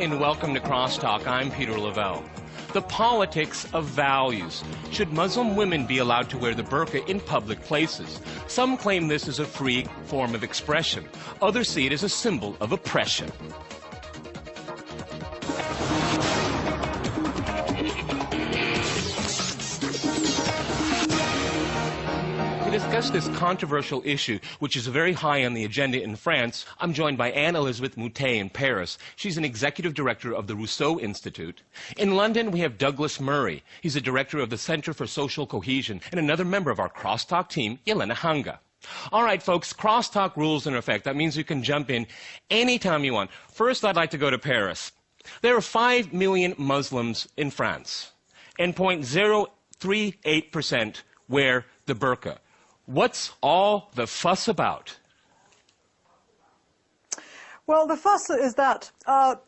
and welcome to Crosstalk. I'm Peter Lavelle. The politics of values. Should Muslim women be allowed to wear the burqa in public places? Some claim this is a free form of expression. Others see it as a symbol of oppression. To discuss this controversial issue, which is very high on the agenda in France, I'm joined by Anne-Elisabeth Moutet in Paris. She's an executive director of the Rousseau Institute. In London, we have Douglas Murray. He's a director of the Center for Social Cohesion and another member of our Crosstalk team, Yelena Hanga. All right, folks, Crosstalk rules in effect. That means you can jump in anytime you want. First, I'd like to go to Paris. There are 5 million Muslims in France, and 0.038% wear the burqa. What's all the fuss about? Well, the fuss is that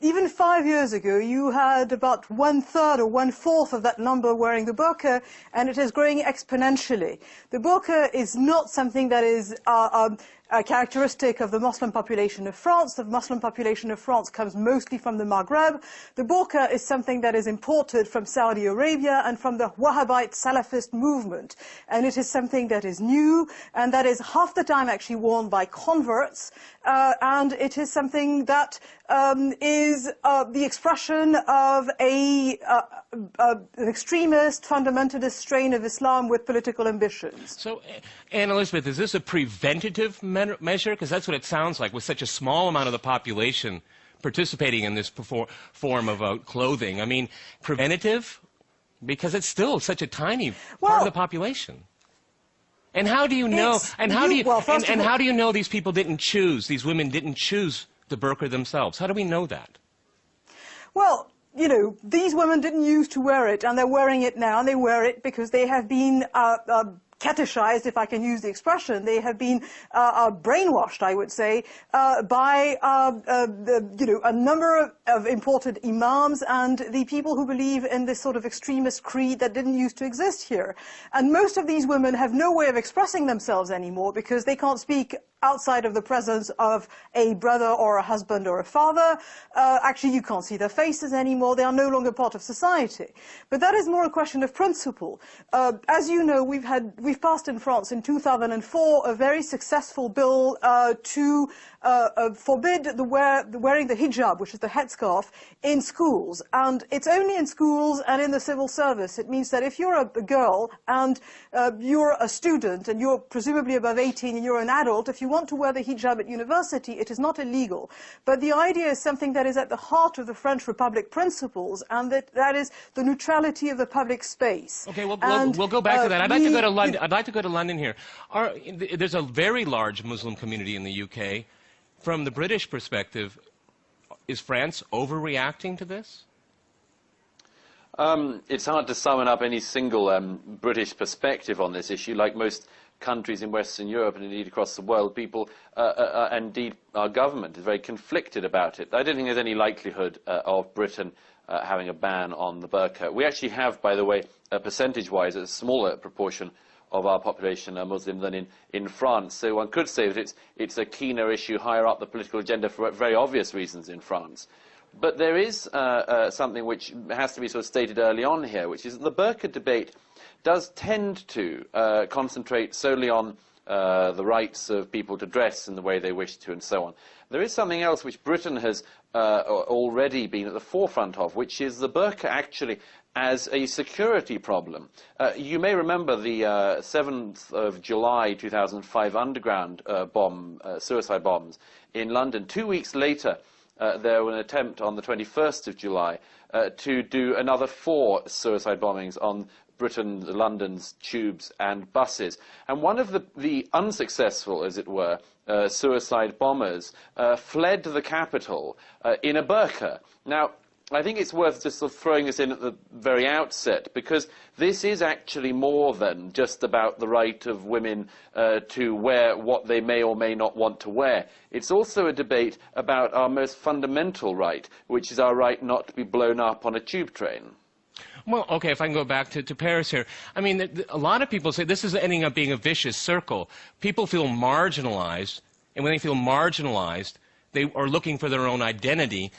even 5 years ago, you had about 1/3 or 1/4 of that number wearing the burqa, and it is growing exponentially. The burqa is not something that is a characteristic of the Muslim population of France. The Muslim population of France comes mostly from the Maghreb. The burqa is something that is imported from Saudi Arabia and from the Wahhabite Salafist movement. And it is something that is new, and that is half the time actually worn by converts. And it is something that is the expression of an extremist, fundamentalist strain of Islam with political ambitions. So, Anne-Elisabeth, is this a preventative measure? Because that's what it sounds like, with such a small amount of the population participating in this form of clothing. I mean, preventative? Because it's still such a tiny part of the population. And how do you know? And how do you know these people didn't choose? These women didn't choose the burqa themselves. How do we know that? Well, you know, these women didn't used to wear it, and they're wearing it now, and they wear it because they have been catechized, if I can use the expression. They have been brainwashed, I would say, by a number of imported imams and the people who believe in this sort of extremist creed that didn't used to exist here. And most of these women have no way of expressing themselves anymore because they can't speak outside of the presence of a brother or a husband or a father. Actually, you can't see their faces anymore. They are no longer part of society. But that is more a question of principle. As you know, we've passed in France in 2004 a very successful bill to forbid the wearing the hijab, which is the headscarf, in schools. And it's only in schools and in the civil service. It means that if you're a girl and you're a student and you're presumably above 18 and you're an adult, if you want to wear the hijab at university, it is not illegal. But the idea is something that is at the heart of the French Republic principles, and that is the neutrality of the public space. Okay, we'll go back to that. I'd like to go to London. I'd like to go to London here. There's a very large Muslim community in the UK. From the British perspective, is France overreacting to this? It's hard to sum up any single British perspective on this issue. Like most countries in Western Europe and indeed across the world, people, indeed our government, is very conflicted about it. I don't think there's any likelihood of Britain having a ban on the burqa. We actually have, by the way, percentage-wise, a smaller proportion of our population are Muslim than in France. So one could say that it's a keener issue higher up the political agenda for very obvious reasons in France. But there is something which has to be sort of stated early on here, which is that the burqa debate does tend to concentrate solely on the rights of people to dress in the way they wish to and so on. There is something else which Britain has already been at the forefront of, which is the burqa actually as a security problem. You may remember the 7th of July 2005 underground suicide bombs in London. 2 weeks later, there was an attempt on the 21st of July to do another 4 suicide bombings on London's tubes and buses. And one of the unsuccessful, as it were, suicide bombers fled the capital in a burqa. Now, I think it's worth just sort of throwing this in at the very outset, because this is actually more than just about the right of women to wear what they may or may not want to wear. It's also a debate about our most fundamental right, which is our right not to be blown up on a tube train. Well, okay, if I can go back to Paris here. I mean, a lot of people say this is ending up being a vicious circle. People feel marginalized, and when they feel marginalized, they are looking for their own identity.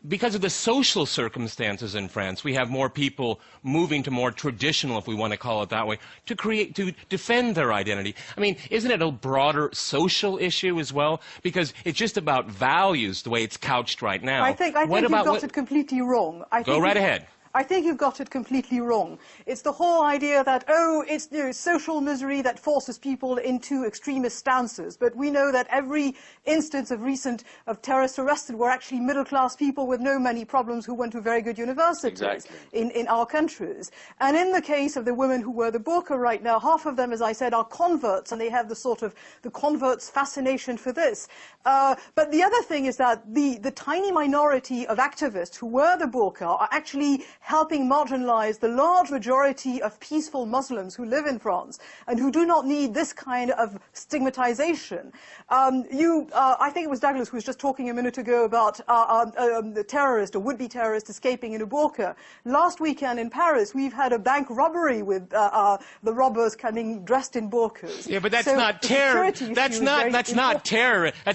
because of the social circumstances in France, we have more people moving to more traditional, if we want to call it that way, to defend their identity. I mean, isn't it a broader social issue as well? Because it's just about values, the way it's couched right now. I think you've got it completely wrong. Go right ahead. I think you've got it completely wrong. It's the whole idea that, oh, it's social misery that forces people into extremist stances. But we know that every instance of terrorists arrested were actually middle-class people with no many problems who went to very good universities in our countries. And in the case of the women who wear the burqa right now, half of them, as I said, are converts, and they have the converts' fascination for this. But the other thing is that the tiny minority of activists who wear the burqa are actually helping marginalize the large majority of peaceful Muslims who live in France and who do not need this kind of stigmatization. I think it was Douglas who was just talking a minute ago about the terrorist or would-be terrorist escaping in a burqa. Last weekend in Paris, we've had a bank robbery with the robbers coming dressed in burqas. Yeah, but that's not terror. That's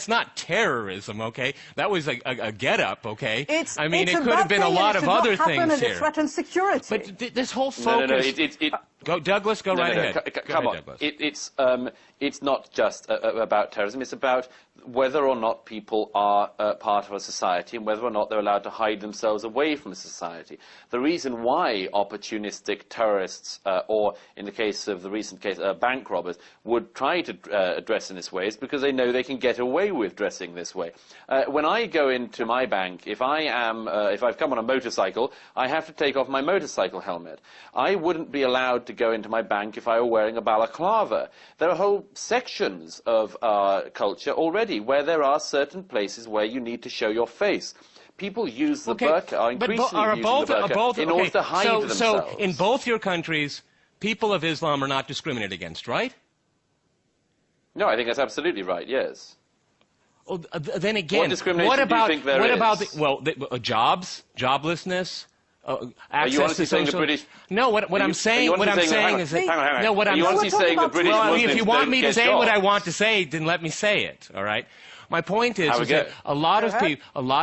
not terrorism, okay? That was a get-up, okay? I mean, it could have been a lot of other things here. Threaten security. But this whole focus... Go, Douglas, go right ahead. Come on. Douglas. It's not just about terrorism. It's about whether or not people are part of a society and whether or not they're allowed to hide themselves away from a society. The reason why opportunistic terrorists, or in the case of the recent case, bank robbers, would try to dress in this way is because they know they can get away with dressing this way. When I go into my bank, if I've come on a motorcycle, I have to take off my motorcycle helmet. I wouldn't be allowed to go into my bank if I were wearing a balaclava. There are whole sections of our culture already where there are certain places where you need to show your face. People use the burqa, are increasingly using the burqa in order to hide themselves. So in both your countries, people of Islam are not discriminated against, right? No, I think that's absolutely right, yes. Well, then again, what discrimination do you think there is? Jobs, joblessness, access are you honestly to saying social... the British... No, what I'm saying is that... Hang on. No, what are you honestly saying the British Muslims if you want me to say jobs? what I want to say, then let me say it, all right? My point is that a lot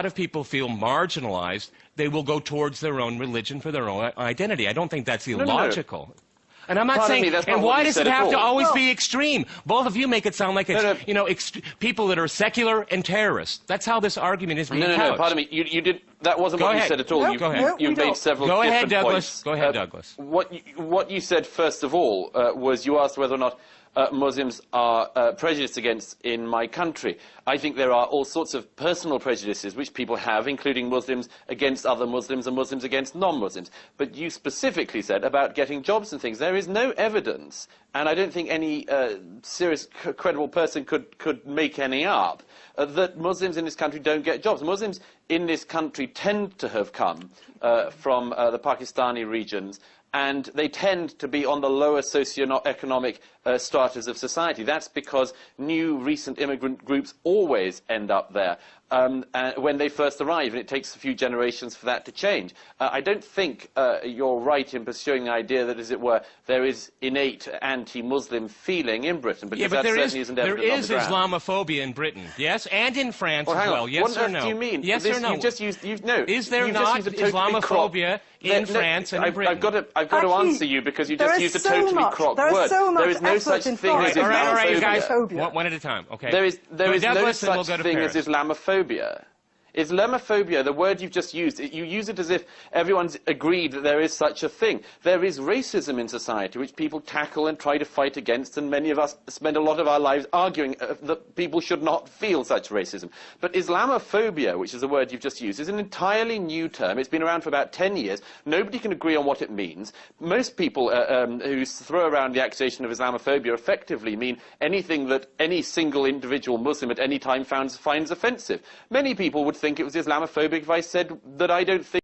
of people feel marginalized. They will go towards their own religion for their own identity. I don't think that's illogical. No. And I'm not saying, and why does it have to always be extreme? Both of you make it sound like it's, people that are secular and terrorists. That's how this argument is being couched. No, pardon me. You did, that wasn't what you said at all. You made several different points. Go ahead, Douglas. What you said, first of all, was you asked whether or not Muslims are prejudiced against in my country. I think there are all sorts of personal prejudices which people have, including Muslims against other Muslims and Muslims against non-Muslims. But you specifically said about getting jobs and things. There is no evidence, and I don't think any serious, credible person could make any up, that Muslims in this country don't get jobs. Muslims in this country tend to have come from the Pakistani regions, and they tend to be on the lower socio-economic stratas of society. That's because new recent immigrant groups always end up there when they first arrive, and it takes a few generations for that to change. I don't think you're right in pursuing the idea that, as it were, there is innate anti-Muslim feeling in Britain, because that certainly isn't evident on the ground. There is Islamophobia in Britain, yes, and in France as well. Yes or no? What do you mean? Yes or no? Is there not Islamophobia in France and in Britain? I've got to answer you, because you just used a totally crocked word. There is no such thing as Islamophobia. All right, you guys, one at a time, okay? There is no such thing as Islamophobia. Islamophobia, the word you've just used, you use it as if everyone's agreed that there is such a thing. There is racism in society, which people tackle and try to fight against, and many of us spend a lot of our lives arguing that people should not feel such racism. But Islamophobia, which is the word you've just used, is an entirely new term. It's been around for about 10 years. Nobody can agree on what it means. Most people who throw around the accusation of Islamophobia effectively mean anything that any single individual Muslim at any time finds offensive. Many people would think it was Islamophobic if I said that I don't think